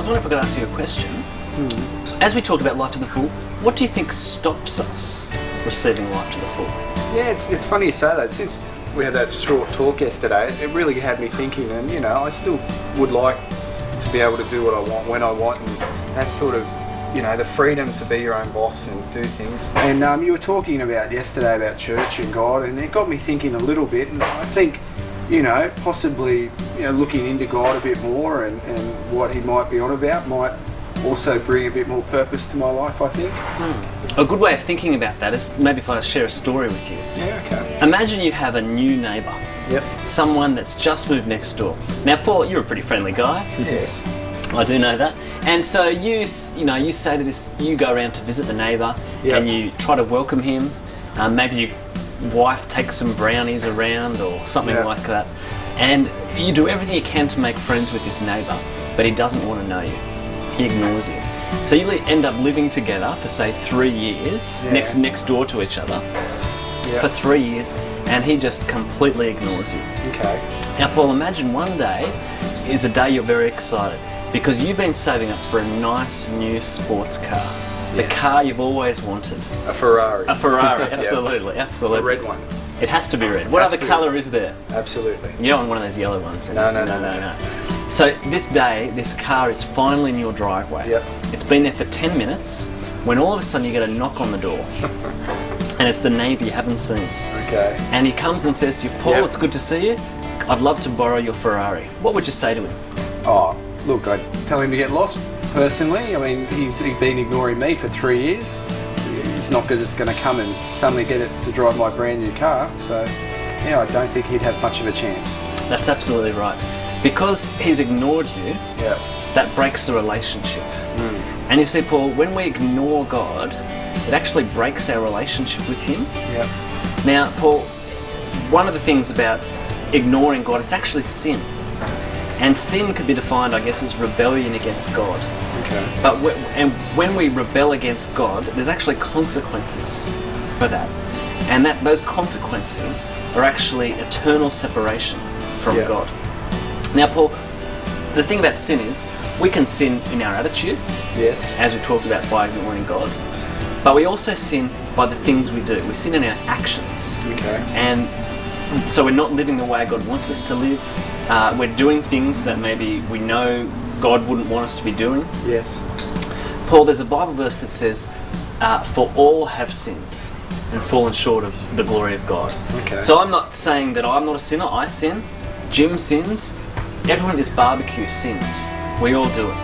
was wondering if I could ask you a question. As we talked about life to the full, what do you think stops us receiving life to the full? Yeah, it's funny you say that. Since we had that short talk yesterday, it really had me thinking, and I still would like to be able to do what I want when I want, and that's sort of, the freedom to be your own boss and do things. And you were talking about yesterday about church and God, and it got me thinking a little bit, and I think, possibly, looking into God a bit more and what he might be on about might also bring a bit more purpose to my life, I think. A good way of thinking about that is maybe if I share a story with you. Yeah, okay. Imagine you have a new neighbour. Yep. Someone that's just moved next door. Now, Paul, you're a pretty friendly guy. Yes. I do know that. And so you say to this, you go around to visit the neighbour, Yep. and you try to welcome him. Maybe your wife takes some brownies around or something Yep. like that. And you do everything you can to make friends with this neighbour, but he doesn't want to know you. He ignores you. So you end up living together for say 3 years, Yeah. next door to each other, Yeah. for 3 years, and he just completely ignores you. Okay. Now, Paul, imagine one day is a day you're very excited because you've been saving up for a nice new sports car. The Yes. car you've always wanted. A Ferrari. A Ferrari, Yeah. absolutely, absolutely. A red one. It has to be red. What Has other to be. colour is there? Absolutely. You don't want one of those yellow ones, right? No. So this day, this car is finally in your driveway. Yep. It's been there for 10 minutes when all of a sudden you get a knock on the door. And it's the neighbour you haven't seen. Okay. And he comes and says to you, Paul, Yep. it's good to see you. I'd love to borrow your Ferrari. What would you say to him? Oh, look, I'd tell him to get lost, personally. I mean, he's been ignoring me for 3 years. He's not just going to come and suddenly get it to drive my brand new car. So, I don't think he'd have much of a chance. That's absolutely right. Because he's ignored you, Yeah. that breaks the relationship. And you see, Paul, when we ignore God, it actually breaks our relationship with him. Yeah. Now, Paul, one of the things about ignoring God, it's actually sin. And sin could be defined, I guess, as rebellion against God. Okay. But when we rebel against God, there's actually consequences for that. And those consequences are actually eternal separation from Yeah. God. Now, Paul, the thing about sin is we can sin in our attitude, Yes. as we talked about, by ignoring God. But we also sin by the things we do. We sin in our actions. Okay. And so we're not living the way God wants us to live. We're doing things that maybe we know God wouldn't want us to be doing. Yes. Paul, there's a Bible verse that says, for all have sinned and fallen short of the glory of God. Okay. So I'm not saying that I'm not a sinner. I sin. Jim sins. Everyone at this barbecue sins. We all do it.